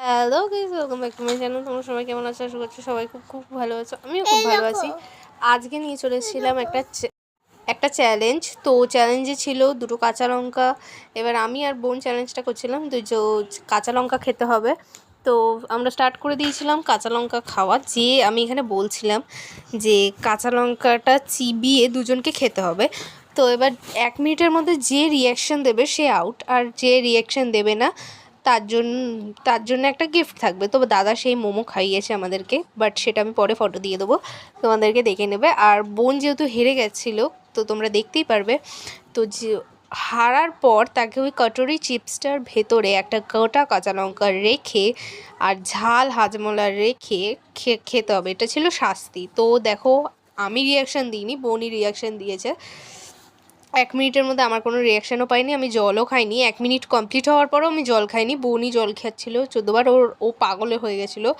Hello guys, welcome back to my channel. তোমরা সবাই কেমন আছো? আশা করছি সবাই খুব খুব ভালো আছো। আমিও খুব ভালো আছি। আজকে নিয়ে চলে এসেছিলাম একটা চ্যালেঞ্জ। তো চ্যালেঞ্জে ছিল দুটো কাঁচা লঙ্কা। এবার আমি আর বোন চ্যালেঞ্জটা করছিলাম, কাঁচা লঙ্কা খেতে হবে। তো আমরা স্টার্ট করে দিয়েছিলাম কাঁচা লঙ্কা খাওয়া। আমি এখানে বলছিলাম যে কাঁচা লঙ্কাটা চিবিয়ে দুজনকে খেতে হবে। তো এবার 1 মিনিটের মধ্যে যে রিয়াকশান দেবে সে আউট, আর যে রিয়াকশান দেবে না তার জন্য একটা গিফট থাকবে। তো দাদা সেই মোমো খাইয়েছে আমাদেরকে, বাট সেটা আমি পরে ফটো দিয়ে দেবো, তোমাদেরকে দেখে নেবে। আর বোন যেহেতু হেরে গেছিলো তো তোমরা দেখতেই পারবে। তো যে হারার পর তাকে ওই কাটরি চিপসটার ভেতরে একটা গোটা কাঁচা লঙ্কা রেখে আর ঝাল হাজমোলা রেখে খেতে হবে। এটা ছিল শাস্তি। তো দেখো, আমি রিয়াকশান দিইনি, বোনই রিয়াকশান দিয়েছে। 1 মিনিটের মধ্যে আমার কোনো রিয়াকশানও পাইনি, আমি জলও খাইনি। 1 মিনিট কমপ্লিট হওয়ার পরও আমি জল খাইনি। বোনই জল খাচ্ছিলো 14বার। ও পাগলে হয়ে গেছিলো,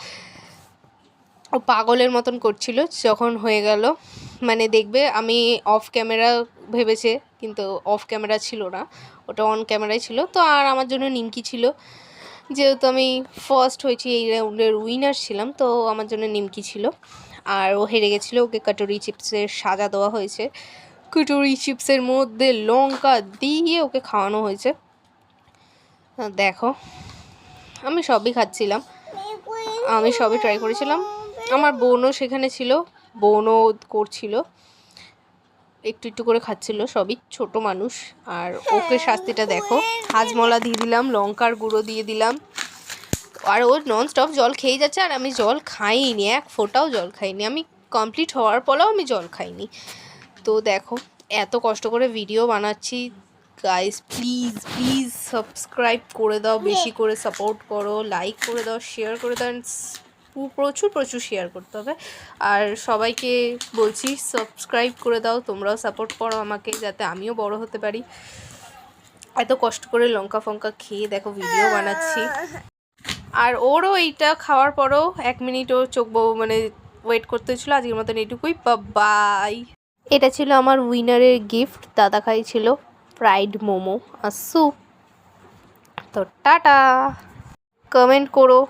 ও পাগলের মতন করছিল। যখন হয়ে গেল, মানে দেখবে আমি অফ ক্যামেরা ভেবেছে, কিন্তু অফ ক্যামেরা ছিল না, ওটা অন ক্যামেরাই ছিল। তো আর আমার জন্য নিমকি ছিল, যেহেতু আমি ফার্স্ট হয়েছি, এই রাউন্ডের উইনার ছিলাম, তো আমার জন্য নিমকি ছিল। আর ও হেরে গেছিলো, ওকে কাটরি চিপসের সাজা দেওয়া হয়েছে। কাটরি চিপসের মধ্যে লঙ্কা দিয়ে ওকে খাওয়ানো হয়েছে। দেখো, আমি সবই খাচ্ছিলাম, আমি সবই ট্রাই করেছিলাম। আমার বোনও সেখানে ছিল, বোনও করছিল, একটু একটু করে খাচ্ছিল, সবই ছোট মানুষ। আর ওকে শাস্তিটা দেখো, হাজমলা দিয়ে দিলাম, লঙ্কার গুঁড়ো দিয়ে দিলাম, আর ও নন স্টপ জল খেয়ে যাচ্ছে। আর আমি জল খাইনি, এক ফোঁটাও জল খাইনি। আমি কমপ্লিট হওয়ার পরেও আমি জল খাইনি। তো দেখো, এত কষ্ট করে ভিডিও বানাচ্ছি। গাইস প্লিজ প্লিজ সাবস্ক্রাইব করে দাও, বেশি করে সাপোর্ট করো, লাইক করে দাও, শেয়ার করে দাও, প্রচুর প্রচুর শেয়ার করতে হবে। আর সবাইকে বলছি সাবস্ক্রাইব করে দাও, তোমরাও সাপোর্ট করো আমাকে, যাতে আমিও বড় হতে পারি। এত কষ্ট করে লঙ্কা ফঙ্কা খেয়ে দেখো ভিডিও বানাচ্ছি। আর ওরও এইটা খাওয়ার পরও 1 মিনিট ও চোখ মানে ওয়েট করতে হয়েছিল। আজকের মতন এইটুকুই, বাই। এটা ছিল আমার উইনারের গিফট। দাদা খাইছিল ফ্রাইড মোমো আর স্যুপ। তো টাটা, কমেন্ট করো।